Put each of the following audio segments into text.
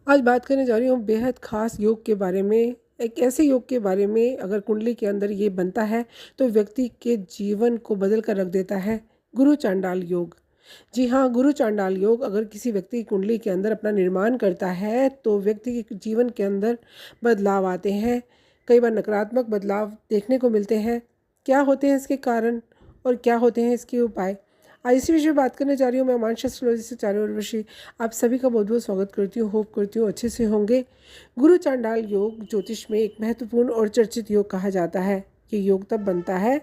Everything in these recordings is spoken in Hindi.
आज बात करने जा रही हूँ बेहद ख़ास योग के बारे में। एक ऐसे योग के बारे में अगर कुंडली के अंदर ये बनता है तो व्यक्ति के जीवन को बदल कर रख देता है। गुरु चांडाल योग। जी हाँ, गुरु चांडाल योग अगर किसी व्यक्ति की कुंडली के अंदर अपना निर्माण करता है तो व्यक्ति के जीवन के अंदर बदलाव आते हैं। कई बार नकारात्मक बदलाव देखने को मिलते हैं। क्या होते हैं इसके कारण और क्या होते हैं इसके उपाय? आज इसी विषय में बात करने जा रही हूँ। मैं मानस एस्ट्रोलॉजी से चार्य आप सभी का बहुत बहुत स्वागत करती हूँ। होप करती हूँ अच्छे से होंगे। गुरु चांडाल योग ज्योतिष में एक महत्वपूर्ण और चर्चित योग कहा जाता है। ये योग तब बनता है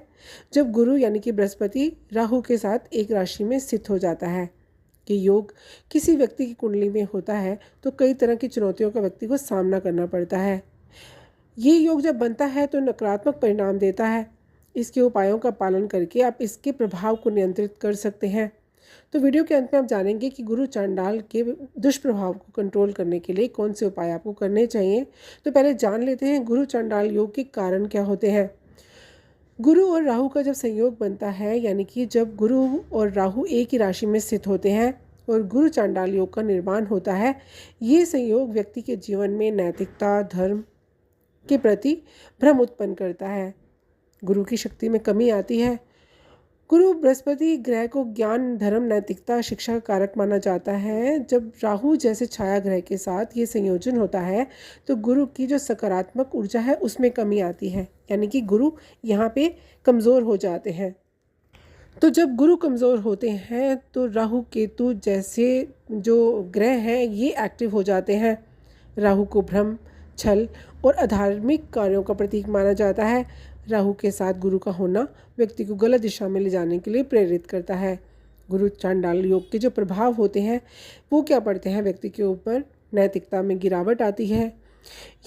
जब गुरु यानी कि बृहस्पति राहु के साथ एक राशि में स्थित हो जाता है। कि योग किसी व्यक्ति की कुंडली में होता है तो कई तरह की चुनौतियों का व्यक्ति को सामना करना पड़ता है। ये योग जब बनता है तो नकारात्मक परिणाम देता है। इसके उपायों का पालन करके आप इसके प्रभाव को नियंत्रित कर सकते हैं। तो वीडियो के अंत में आप जानेंगे कि गुरु चांडाल के दुष्प्रभाव को कंट्रोल करने के लिए कौन से उपाय आपको करने चाहिए। तो पहले जान लेते हैं गुरु चांडाल योग के कारण क्या होते हैं। गुरु और राहु का जब संयोग बनता है यानी कि जब गुरु और राहु एक ही राशि में स्थित होते हैं और गुरु चांडाल योग का निर्माण होता है, ये संयोग व्यक्ति के जीवन में नैतिकता, धर्म के प्रति भ्रम उत्पन्न करता है। गुरु की शक्ति में कमी आती है। गुरु बृहस्पति ग्रह को ज्ञान, धर्म, नैतिकता, शिक्षा का कारक माना जाता है। जब राहु जैसे छाया ग्रह के साथ ये संयोजन होता है तो गुरु की जो सकारात्मक ऊर्जा है उसमें कमी आती है, यानी कि गुरु यहाँ पे कमज़ोर हो जाते हैं। तो जब गुरु कमज़ोर होते हैं तो राहु केतु जैसे जो ग्रह हैं ये एक्टिव हो जाते हैं। राहु को भ्रम, छल और अधार्मिक कार्यों का प्रतीक माना जाता है। राहु के साथ गुरु का होना व्यक्ति को गलत दिशा में ले जाने के लिए प्रेरित करता है। गुरु चांडाल योग के जो प्रभाव होते हैं वो क्या पड़ते हैं व्यक्ति के ऊपर? नैतिकता में गिरावट आती है।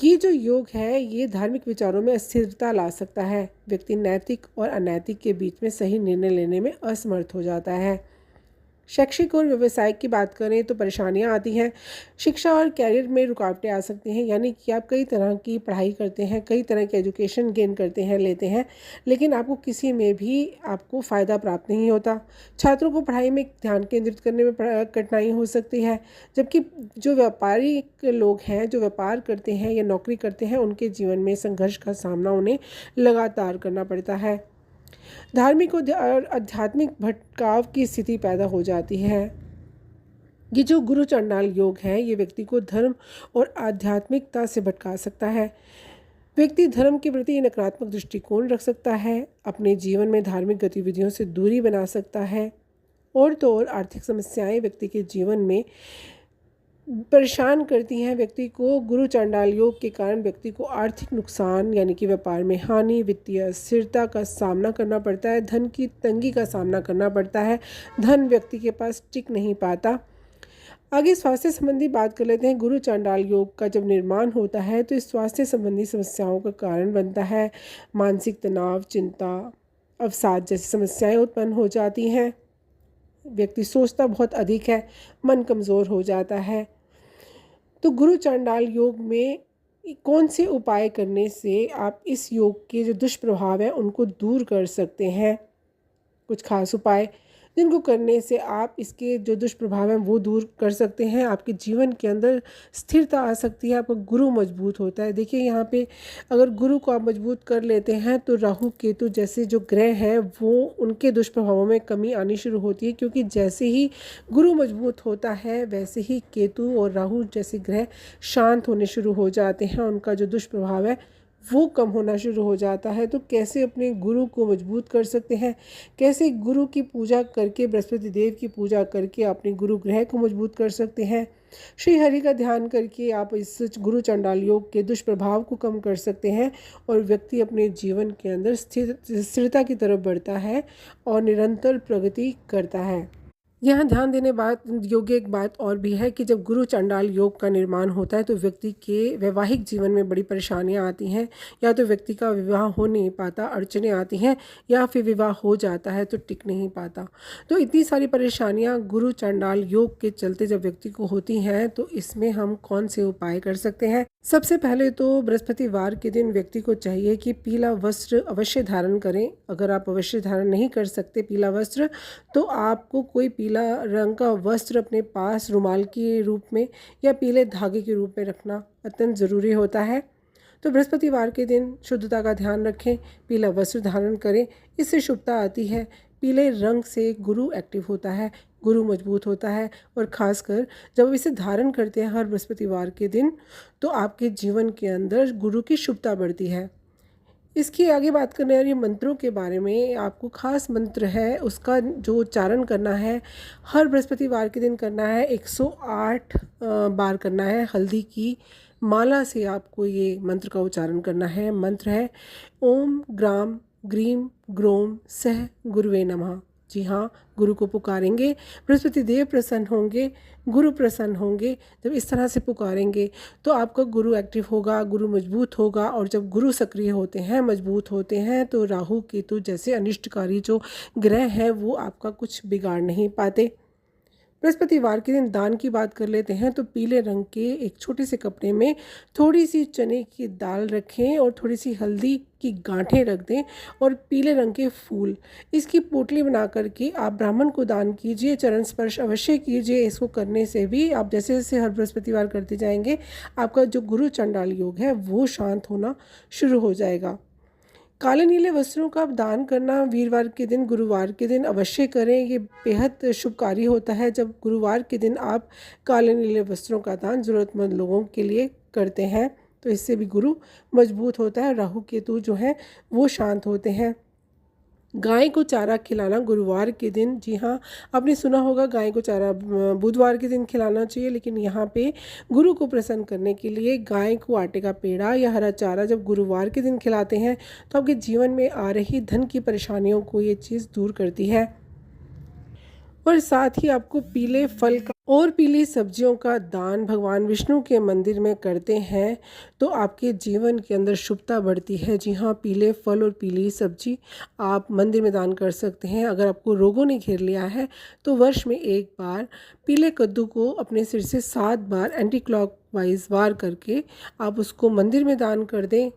ये जो योग है ये धार्मिक विचारों में अस्थिरता ला सकता है। व्यक्ति नैतिक और अनैतिक के बीच में सही निर्णय लेने में असमर्थ हो जाता है। शैक्षिक और व्यवसाय की बात करें तो परेशानियां आती हैं। शिक्षा और कैरियर में रुकावटें आ सकती हैं, यानी कि आप कई तरह की पढ़ाई करते हैं, कई तरह के एजुकेशन गेन करते हैं, लेते हैं, लेकिन आपको किसी में भी आपको फ़ायदा प्राप्त नहीं होता। छात्रों को पढ़ाई में ध्यान केंद्रित करने में कठिनाई हो सकती है। जबकि जो व्यापारिक लोग हैं, जो व्यापार करते हैं या नौकरी करते हैं, उनके जीवन में संघर्ष का सामना उन्हें लगातार करना पड़ता है। धार्मिक और आध्यात्मिक भटकाव की स्थिति पैदा हो जाती है। ये जो गुरु चांडाल योग है ये व्यक्ति को धर्म और आध्यात्मिकता से भटका सकता है। व्यक्ति धर्म के प्रति नकारात्मक दृष्टिकोण रख सकता है, अपने जीवन में धार्मिक गतिविधियों से दूरी बना सकता है। और तो और आर्थिक समस्याएं व्यक्ति के जीवन में परेशान करती हैं व्यक्ति को। गुरु चांडाल योग के कारण व्यक्ति को आर्थिक नुकसान यानी कि व्यापार में हानि, वित्तीय अस्थिरता का सामना करना पड़ता है, धन की तंगी का सामना करना पड़ता है, धन व्यक्ति के पास टिक नहीं पाता। आगे स्वास्थ्य संबंधी बात कर लेते हैं। गुरु चांडाल योग का जब निर्माण होता है तो इस स्वास्थ्य संबंधी समस्याओं का कारण बनता है। मानसिक तनाव, चिंता, अवसाद जैसी समस्याएं उत्पन्न हो जाती हैं। व्यक्ति सोचता बहुत अधिक है, मन कमज़ोर हो जाता है। तो गुरु चांडाल योग में कौन से उपाय करने से आप इस योग के जो दुष्प्रभाव हैं उनको दूर कर सकते हैं? कुछ खास उपाय जिनको करने से आप इसके जो दुष्प्रभाव हैं वो दूर कर सकते हैं। आपके जीवन के अंदर स्थिरता आ सकती है, आपका गुरु मजबूत होता है। देखिए यहाँ पे अगर गुरु को आप मजबूत कर लेते हैं तो राहु केतु जैसे जो ग्रह हैं वो उनके दुष्प्रभावों में कमी आनी शुरू होती है, क्योंकि जैसे ही गुरु मजबूत होता है वैसे ही केतु और राहु जैसे ग्रह शांत होने शुरू हो जाते हैं, उनका जो दुष्प्रभाव है वो कम होना शुरू हो जाता है। तो कैसे अपने गुरु को मजबूत कर सकते हैं? कैसे गुरु की पूजा करके, बृहस्पति देव की पूजा करके अपने गुरु ग्रह को मजबूत कर सकते हैं? श्री हरि का ध्यान करके आप इस गुरु चांडाल योग के दुष्प्रभाव को कम कर सकते हैं और व्यक्ति अपने जीवन के अंदर स्थिरता की तरफ बढ़ता है और निरंतर प्रगति करता है। यहाँ ध्यान देने बात योग्य एक बात और भी है कि जब गुरु चांडाल योग का निर्माण होता है तो व्यक्ति के वैवाहिक जीवन में बड़ी परेशानियाँ आती हैं। या तो व्यक्ति का विवाह हो नहीं पाता, अड़चनें आती हैं, या फिर विवाह हो जाता है तो टिक नहीं पाता। तो इतनी सारी परेशानियाँ गुरु चांडाल योग के चलते जब व्यक्ति को होती हैं तो इसमें हम कौन से उपाय कर सकते हैं? सबसे पहले तो बृहस्पतिवार के दिन व्यक्ति को चाहिए कि पीला वस्त्र अवश्य धारण करें। अगर आप अवश्य धारण नहीं कर सकते पीला वस्त्र, तो आपको कोई पीला रंग का वस्त्र अपने पास रुमाल के रूप में या पीले धागे के रूप में रखना अत्यंत ज़रूरी होता है। तो बृहस्पतिवार के दिन शुद्धता का ध्यान रखें, पीला वस्त्र धारण करें, इससे शुभता आती है। पीले रंग से गुरु एक्टिव होता है, गुरु मजबूत होता है, और ख़ासकर जब आप इसे धारण करते हैं हर बृहस्पतिवार के दिन, तो आपके जीवन के अंदर गुरु की शुभता बढ़ती है। इसकी आगे बात करने आ रही है मंत्रों के बारे में। आपको खास मंत्र है, उसका जो उच्चारण करना है हर बृहस्पतिवार के दिन करना है। 108 बार करना है। हल्दी की माला से आपको ये मंत्र का उच्चारण करना है। मंत्र है ओम ग्राम ग्रीम ग्रोम सह गुरुवे नमः। जी हाँ, गुरु को पुकारेंगे, बृहस्पति देव प्रसन्न होंगे, गुरु प्रसन्न होंगे। जब इस तरह से पुकारेंगे तो आपका गुरु एक्टिव होगा, गुरु मजबूत होगा। और जब गुरु सक्रिय होते हैं, मजबूत होते हैं, तो राहु केतु जैसे अनिष्टकारी जो ग्रह हैं वो आपका कुछ बिगाड़ नहीं पाते। बृहस्पतिवार के दिन दान की बात कर लेते हैं। तो पीले रंग के एक छोटे से कपड़े में थोड़ी सी चने की दाल रखें और थोड़ी सी हल्दी की गांठें रख दें और पीले रंग के फूल, इसकी पोटली बना करके आप ब्राह्मण को दान कीजिए। चरण स्पर्श अवश्य कीजिए। इसको करने से भी आप जैसे जैसे हर बृहस्पतिवार करते जाएंगे, आपका जो गुरु चंडाल योग है वो शांत होना शुरू हो जाएगा। काले नीले वस्त्रों का दान करना वीरवार के दिन, गुरुवार के दिन अवश्य करें। ये बेहद शुभकारी होता है जब गुरुवार के दिन आप काले नीले वस्त्रों का दान ज़रूरतमंद लोगों के लिए करते हैं। तो इससे भी गुरु मजबूत होता है, राहु केतु जो हैं वो शांत होते हैं। गाय को चारा खिलाना गुरुवार के दिन, जी हाँ, आपने सुना होगा गाय को चारा बुधवार के दिन खिलाना चाहिए, लेकिन यहाँ पे गुरु को प्रसन्न करने के लिए गाय को आटे का पेड़ा या हरा चारा जब गुरुवार के दिन खिलाते हैं तो आपके जीवन में आ रही धन की परेशानियों को ये चीज़ दूर करती है। और साथ ही आपको पीले फल का और पीली सब्जियों का दान भगवान विष्णु के मंदिर में करते हैं तो आपके जीवन के अंदर शुभता बढ़ती है। जी हाँ, पीले फल और पीली सब्जी आप मंदिर में दान कर सकते हैं। अगर आपको रोगों ने घेर लिया है तो वर्ष में एक बार पीले कद्दू को अपने सिर से 7 बार एंटी क्लॉकवाइज वार करके आप उसको मंदिर में दान कर दें।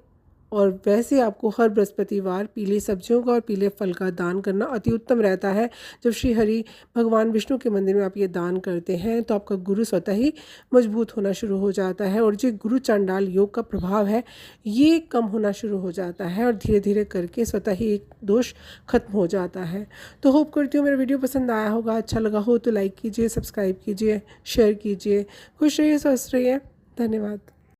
और वैसे आपको हर बृहस्पतिवार पीली सब्जियों का और पीले फल का दान करना अति उत्तम रहता है। जब श्री हरि भगवान विष्णु के मंदिर में आप ये दान करते हैं तो आपका गुरु स्वतः ही मजबूत होना शुरू हो जाता है और जो गुरु चांडाल योग का प्रभाव है ये कम होना शुरू हो जाता है और धीरे धीरे करके स्वतः ही एक दोष खत्म हो जाता है। तो होप करती हूँ मेरा वीडियो पसंद आया होगा। अच्छा लगा हो तो लाइक कीजिए, सब्सक्राइब कीजिए, शेयर कीजिए। खुश रहिए, स्वस्थ रहिए। धन्यवाद।